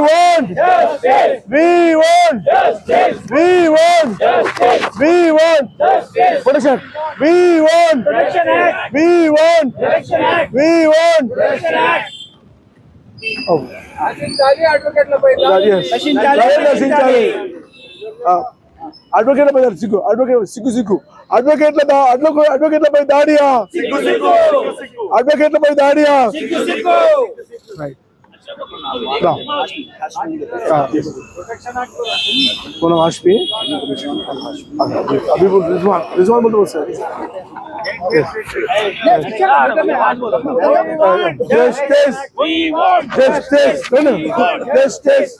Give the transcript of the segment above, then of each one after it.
want justice. We want justice. We want justice. We want justice. Protection. We want Protection Act. We want Protection Act. We want Protection Act. అడ్వకేట్లపై సిగ్గు అడ్వకేట్లపై దాడియా అడ్వకేట్లపై దాడియా हाशमी अभी रिजवान बोल sir justice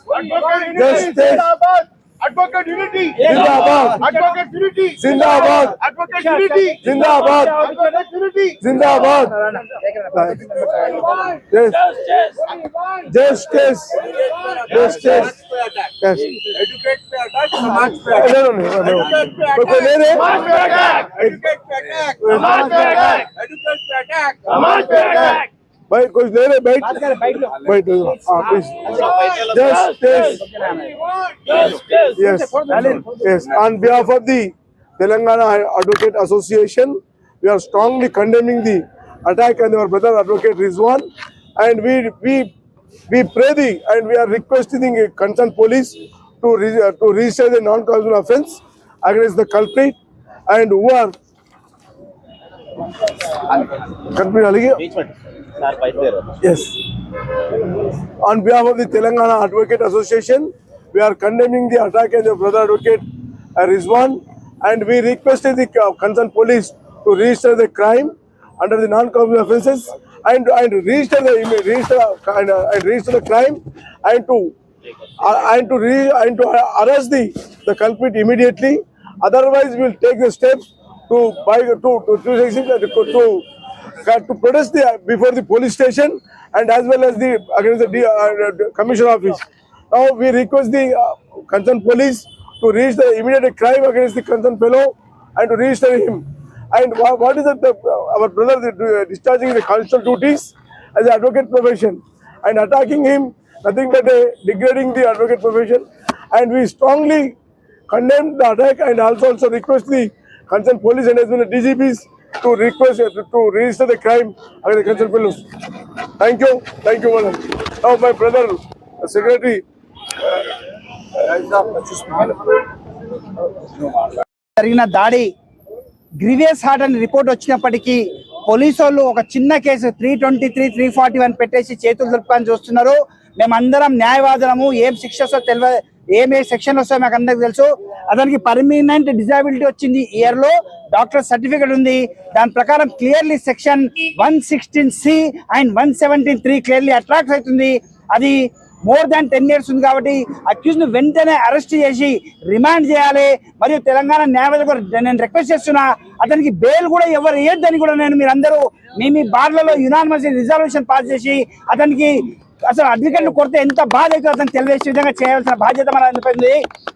Advocate unity. Zindabad. Advocate unity. Zindabad. Advocate unity. Zindabad. Advocate unity. Zindabad. Justice. Justice. Yes. Educate पे attack, समाज पे attack. Educate पे attack. समाज पे attack. Educate पे attack. समाज पे attack. Educate पे attack. समाज पे attack. भाई कुछ ले रहे बैठ please yes on behalf of the Telangana Advocate Association we are strongly condemning the attack on our brother advocate Rizwan and we pray and we are requesting the concerned police to register the non-causal offence against the culprit and who are Yes. On behalf of the Telangana Advocate Association, we are condemning the attack on the brother advocate Rizwan, and we requested the concerned police to register the crime under the non-criminal offences and register the crime and to arrest the culprit immediately. Otherwise, we will take the steps to protest before the police station and as well as against the commissioner office. Now we request the concerned police to register the immediate crime against the concerned fellow and to register him. And what is our brother discharging the constitutional duties as an advocate profession and attacking him, nothing but degrading the advocate profession. And we strongly condemn the attack and also request the concerned police and as well as DGPs to request to register the crime against the concerned fellows. Thank you, madam. Now my brother, secretary. జరిగిన దాడి grievous heart అని report వచ్చినప్పటికీ police వాళ్ళు ఒక చిన్న case 323, 341 పెట్టేసి చేతులు దులుపుకొని చూస్తున్నారు. మేమందరం న్యాయవాదులము, ఏం శిక్ష వస్తో తెలియదు, ఏమే సెక్షన్ వస్తాయో మాకు అందరికి తెలుసు. అతనికి పర్మనెంట్ డిజాబిలిటీ వచ్చింది, ఇయర్ లో డాక్టర్ సర్టిఫికేట్ ఉంది. దాని ప్రకారం clearly section 116C and 117(3) clearly attract అవుతుంది. అది మోర్ దాన్ 10 years ఉంది కాబట్టి అక్యూజ్ ను వెంటనే అరెస్ట్ చేసి రిమాండ్ చేయాలి. మరియు తెలంగాణ న్యాయవాదులకు నేను రిక్వెస్ట్ చేస్తున్నా, అతనికి బెయిల్ కూడా ఎవరు ఇవ్వద్దని కూడా నేను మీరందరూ మీ బార్లలో యునానిమస్ రిజల్యూషన్ పాస్ చేసి అతనికి అసలు అడ్వకేట్లు కొడితే ఎంత బాధ అవుతుందో అతను తెలియజేసే విధంగా చేయాల్సిన బాధ్యత మన అనిపించింది.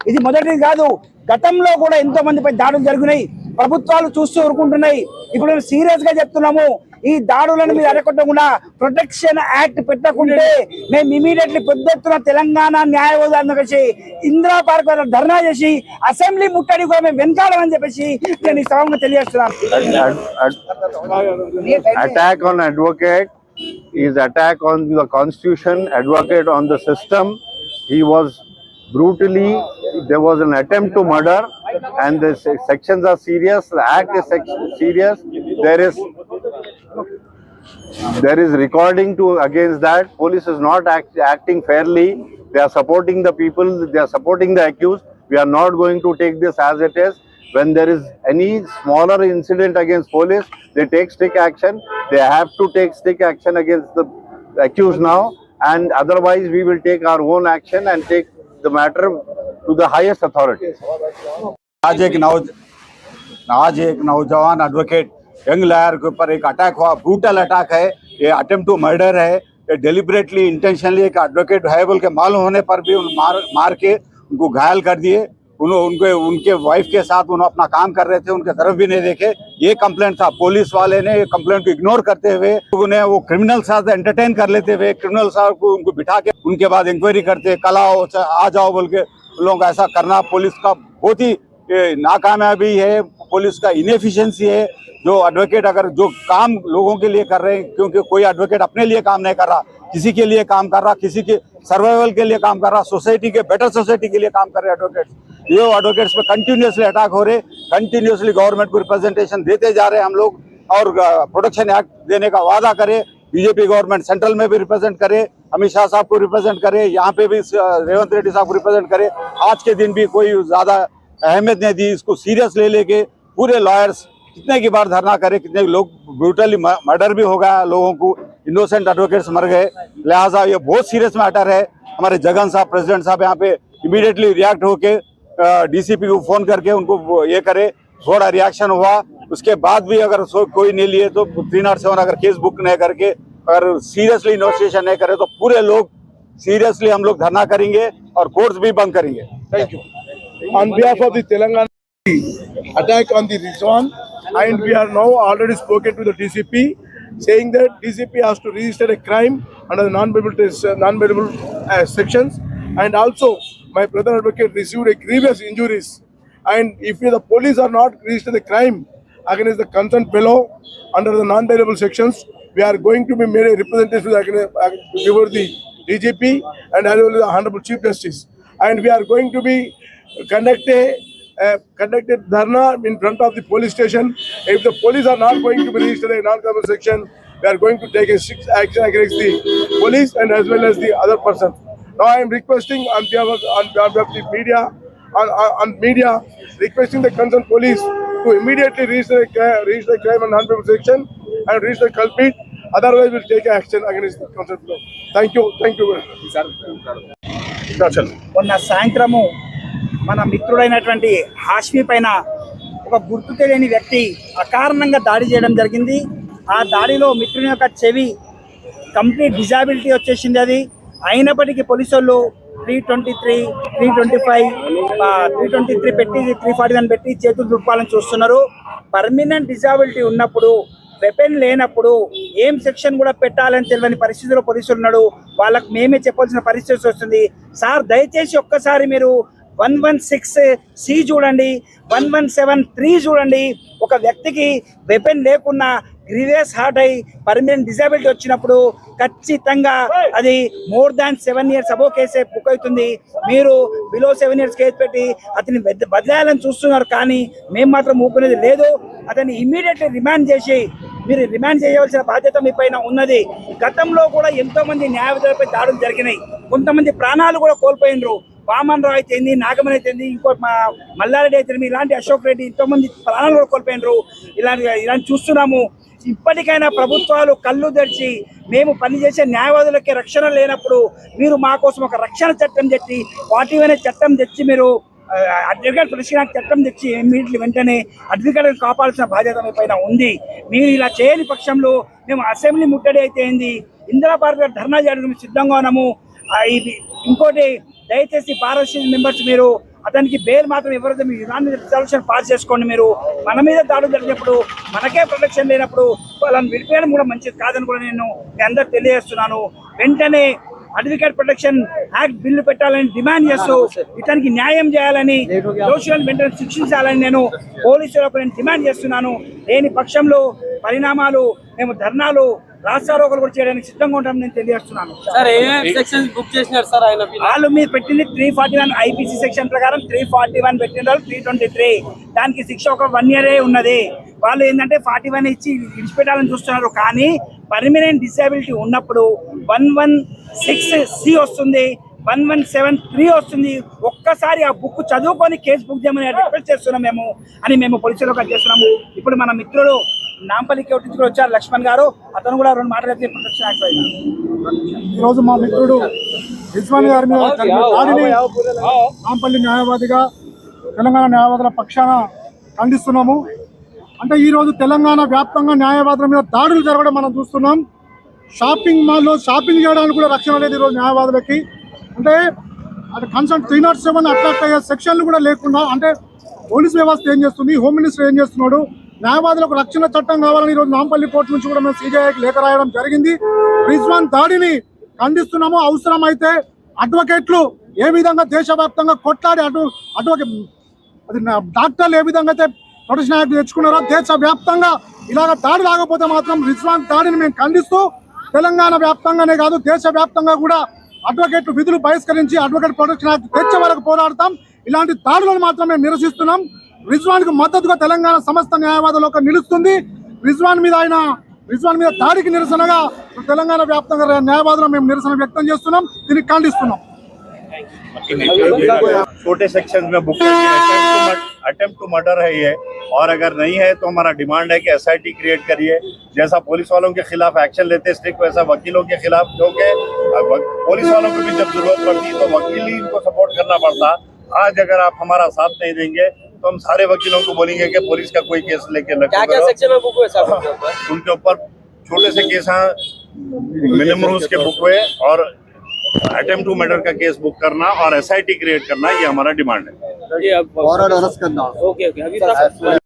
ఇది మొదటిది కాదు, గతంలో కూడా ఎంతో మందిపై దాడులు జరిగినాయి, ప్రభుత్వాలు చూస్తూ ఊరుకుంటున్నాయి. ఇప్పుడు మేము సీరియస్ గా చెప్తున్నాము, ఈ దాడులను మీరు అడగకుండా ప్రొటెక్షన్ యాక్ట్ పెట్టకుంటే మేము ఇమీడియట్లీ పెద్ద ఎత్తున తెలంగాణ న్యాయవాదులను కలిసి ఇందిరా పార్క్ వద్ద ధర్నా చేసి అసెంబ్లీ ముట్టడి కూడా మేము వెనకాడమని చెప్పేసి నేను ఈ సభలో తెలియజేస్తున్నాను. Attack on advocate is attack on the constitution, advocate on the system. He was brutally, there was an attempt to murder and the sections are serious, the act is serious. There is recording to against that. Police is not acting fairly. They are supporting the people, they are supporting the accused. We are not going to take this as it is. When there is any smaller incident against police, they take strict action. They have to take strict action against the accused now, and otherwise we will take our own action and take the matter to the highest authority. आज एक नौजवान advocate young lawyer के ऊपर एक attack हुआ, brutal attack है, ये attempt to murder है, ये डेलिबरेटली इंटेंशनली एक एडवोकेट है बोल के मालूम होने पर भी मार के उनको घायल कर दिए। उनके वाइफ के साथ उन्होंने अपना काम कर रहे थे, उनके तरफ भी नहीं देखे। ये कंप्लेंट था, पुलिस वाले ने कंप्लेंट को इग्नोर करते हुए उन्हें वो क्रिमिनल साथ एंटरटेन कर लेते हुए, क्रिमिनल साथ को उनको बिठा के उनके बाद इंक्वायरी करते, कल आओ आ जाओ बोल के लोग ऐसा करना पुलिस का बहुत ही नाकामयाबी है, पुलिस का इनएफिशिएंसी है। जो एडवोकेट अगर जो काम लोगों के लिए कर रहे हैं, क्योंकि कोई एडवोकेट अपने लिए काम नहीं कर रहा, किसी के लिए काम कर रहा, किसी के सर्वाइवल के लिए काम कर रहा, सोसाइटी के बेटर सोसाइटी के लिए काम कर रहे एडवोकेट्स। ये एडवोकेट्स पे कंटिन्यूसली अटैक हो रहे, कंटिन्यूसली गवर्नमेंट को रिप्रेजेंटेशन देते जा रहे हैं हम लोग, और प्रोटेक्शन एक्ट देने का वादा करे। बीजेपी गवर्नमेंट सेंट्रल में भी रिप्रेजेंट करे, अमित शाह साहब को रिप्रेजेंट करे, यहाँ पे भी रेवंत रेड्डी साहब को रिप्रेजेंट करे। आज के दिन भी कोई ज्यादा अहमियत नहीं दी, इसको सीरियस ले लेके पूरे लॉयर्स कितने की बार धरना करे, कितने लोग ब्रूटली मर्डर भी हो गया, लोगों को इनोसेंट एडवोकेट्स मर गए। लिहाजा ये बहुत सीरियस मैटर है। हमारे जगन साहब प्रेसिडेंट साहब यहाँ पे इमीडिएटली रिएक्ट होके डीसीपी को फोन करके उनको ये करे, थोड़ा रिएक्शन हुआ। उसके बाद भी अगर कोई नहीं लिए तो 307 अगर केस बुक नहीं करके अगर सीरियसली इन्वेस्टिगेशन नहीं करे तो पूरे लोग सीरियसली हम लोग धरना करेंगे और कोर्ट्स भी बंद करेंगे। Thank you. On behalf of the Telangana attack on the Rizwan, and we are now already spoken to the DCP, saying that DCP has to register a crime under the non-bailable sections, and also my brother advocate received a grievous injuries, and if the police are not registered the crime against the concerned fellow under the non-bailable sections, we are going to be made a representation before the DGP and as well as the Honorable Chief Justice, and we are going to be conducted dharna in front of the police station. If the police are not going to be registered in non-bailable section, we are going to take a strict action against the police and as well as the other person. Now I am requesting on behalf of the media, on media, requesting the concerned police to immediately register the crime on non-bailable section and reach the culprit. Otherwise, we will take action against the concerned fellow. Thank you. Thank you. మొన్న సాయంత్రము మన మిత్రుడైనటువంటి హాష్మి పైన ఒక గుర్తు తెలియని వ్యక్తి అకారణంగా దాడి చేయడం జరిగింది. ఆ దాడిలో మిత్రుని యొక్క చెవి కంప్లీట్ డిజాబిలిటీ వచ్చేసింది. అది అయినప్పటికీ పోలీసు వాళ్ళు 323, 325, 323 పెట్టి 341 పెట్టి చేతులు దుర్పాలని చూస్తున్నారు. పర్మనెంట్ డిజాబిలిటీ ఉన్నప్పుడు, వెపన్ లేనప్పుడు ఏం సెక్షన్ కూడా పెట్టాలని తెలియని పరిస్థితిలో పోలీసులు ఉన్నాడు. వాళ్ళకు మేమే చెప్పాల్సిన పరిస్థితి వస్తుంది. సార్ దయచేసి ఒక్కసారి మీరు 116C చూడండి, 117(3) చూడండి. ఒక వ్యక్తికి వెపన్ లేకున్నా గ్రీవియస్ హార్ట్ అయి పర్మనెంట్ డిజాబిలిటీ వచ్చినప్పుడు ఖచ్చితంగా అది మోర్ దాన్ 7 years అబో కేసే బుక్ అవుతుంది. మీరు బిలో 7 years కేసు పెట్టి అతన్ని బదిలేయాలని చూస్తున్నారు, కానీ మేము మాత్రం ఊపుకునేది లేదు. అతన్ని ఇమ్మీడియట్లీ రిమాండ్ చేసి మీరు రిమాండ్ చేయవలసిన బాధ్యత మీ పైన ఉన్నది. గతంలో కూడా ఎంతో మంది న్యాయవాదులపై దాడులు జరిగినాయి, కొంతమంది ప్రాణాలు కూడా కోల్పోయినరు. వామన్ రావు అయితేంది, నాగమణి అయితేంది, ఇంకో మల్లారెడ్డి అయితే ఇలాంటి అశోక్ రెడ్డి ఎంతోమంది ప్రాణాలు కూడా కోల్పోయినరు. ఇలాంటి చూస్తున్నాము. ఇప్పటికైనా ప్రభుత్వాలు కళ్ళు తెరిచి, మేము పనిచేసే న్యాయవాదులకి రక్షణ లేనప్పుడు మీరు మా కోసం ఒక రక్షణ చట్టం తెచ్చి, 41 చట్టం తెచ్చి, మీరు అడ్వకేట్ ప్రొటెక్షన్ చట్టం తెచ్చి ఇమ్మీడియట్లీ వెంటనే అడ్వకేట్లను కాపాడాల్సిన బాధ్యత మీ పైన ఉంది. మీరు ఇలా చేయని పక్షంలో మేము అసెంబ్లీ ముట్టడి అయితే ఏంది, ఇందిరా పార్క్ ధర్నా చేయడానికి సిద్ధంగా ఉన్నాము. ఇంకోటి, దయచేసి బార్ అసోసియేషన్ మెంబర్స్ మీరు అతనికి బెయిల్ మాత్రం ఎవరైతే మీరు రిజల్యూషన్ పాస్ చేసుకోండి. మీరు మన మీద దాడులు జరిగినప్పుడు, మనకే ప్రొటెక్షన్ లేనప్పుడు వాళ్ళని విడిపోయడం కూడా మంచిది కాదని కూడా నేను మీ అందరికి తెలియజేస్తున్నాను. వెంటనే అడ్వకేట్ ప్రొటెక్షన్ యాక్ట్ బిల్లు పెట్టాలని డిమాండ్ చేస్తూ ఇతనికి న్యాయం చేయాలని, దోషులను వెంటనే శిక్షించాలని నేను పోలీసులకు నేను డిమాండ్ చేస్తున్నాను. లేని పక్షంలో పరిణామాలు, మేము ధర్నాలు, రాస్తారోకలు కూడా చేయడానికి సిద్ధంగా ఉంటామని నేను తెలియజేస్తున్నాను. వాళ్ళు మీరు పెట్టింది 341 ఐపీసీ సెక్షన్ ప్రకారం 341 పెట్టిన వాళ్ళు 323, దానికి శిక్ష ఒక 1 year ఉన్నది. వాళ్ళు ఏంటంటే 41 ఇచ్చి విడిచిపెట్టాలని చూస్తున్నారు, కానీ పర్మనెంట్ డిసేబిలిటీ ఉన్నప్పుడు 116C వస్తుంది, 117(3) వస్తుంది. ఒక్కసారి ఆ బుక్ చదువుకొని కేసు బుక్ చేయమని రిక్వెస్ట్ చేస్తున్నాం మేము పోలీసులకు చేస్తున్నాము. ఇప్పుడు మన మిత్రుడు నాంపల్లి కోటించుకు వచ్చారు లక్ష్మణ్ గారు, అతను కూడా 2 మాటలు చెప్పి ప్రొటెక్షన్ యాక్ట్ అయ్యారు. ఈరోజు మా మిత్రుడు రిజ్వాన్ గారి మీద దాడిని నాంపల్లి న్యాయవాదిగా తెలంగాణ న్యాయవాదుల పక్షాన ఖండిస్తున్నాము. అంటే ఈరోజు తెలంగాణ వ్యాప్తంగా న్యాయవాదుల మీద దాడులు జరగడం మనం చూస్తున్నాం. షాపింగ్ మాల్లో షాపింగ్ చేయడానికి కూడా రక్షణ లేదు ఈరోజు న్యాయవాదులకి. అంటే అంటే కన్సర్న్ 307 అట్రాక్ట్ అయ్యే సెక్షన్లు కూడా లేకుండా అంటే పోలీస్ వ్యవస్థ ఏం చేస్తుంది, హోమ్ మినిస్టర్ ఏం చేస్తున్నాడు, న్యాయవాదులకు రక్షణ చట్టం కావాలని ఈరోజు నాంపల్లి కోర్టు నుంచి కూడా మేము సిజేఐకి లేఖ రాయడం జరిగింది. రిజ్వాన్ దాడిని ఖండిస్తున్నాము. అవసరమైతే అడ్వకేట్లు ఏ విధంగా దేశవ్యాప్తంగా కొట్లాడి డాక్టర్లు ఏ విధంగా అయితే ప్రొటెక్షన్ యాక్ట్ తెచ్చుకున్నారో దేశవ్యాప్తంగా ఇలాగ దాడి రాకపోతే మాత్రం రిజ్వాన్ దాడిని మేము ఖండిస్తూ తెలంగాణ వ్యాప్తంగానే కాదు దేశవ్యాప్తంగా కూడా అడ్వకేట్లు విధులు బహిష్కరించి అడ్వకేట్ ప్రొటెక్షన్ యాక్ట్ తెచ్చే వరకు పోరాడతాం. ఇలాంటి దాడులను మాత్రం మేము నిరసిస్తున్నాం. రిజ్వాన్ కు మద్దతుగా తెలంగాణ సమస్త న్యాయవాద లోకం నిలుస్తుంది. రిజ్వాన్ మీద దాడికి నిరసనగా తెలంగాణ వ్యాప్తంగా న్యాయవాదులు మేము నిరసన వ్యక్తం చేస్తున్నాం, దీనికి ఖండిస్తున్నాం. छोटे सेक्शन में बुक अटेम्प्ट टू मर्डर है ये, और अगर नहीं है तो हमारा डिमांड है कि एसआईटी क्रिएट करिए। जैसा पुलिस वालों के खिलाफ एक्शन लेते स्ट्रिक्ट, वैसा वकीलों के खिलाफ, क्योंकि पुलिस वालों को भी जब जरूरत पड़ती तो वकील ही इनको सपोर्ट करना पड़ता। आज अगर आप हमारा साथ नहीं देंगे तो हम सारे वकीलों को बोलेंगे कि पुलिस का कोई केस लेके क्या सेक्शन में बुक हुए साहब उनके ऊपर छोटे से केस हैं, मिनिमम रूल्स के बुक हुए और अटेम्प्ट टू मर्डर का केस बुक करना और एसआईटी क्रिएट करना, ये हमारा डिमांड है। ओके अभी तक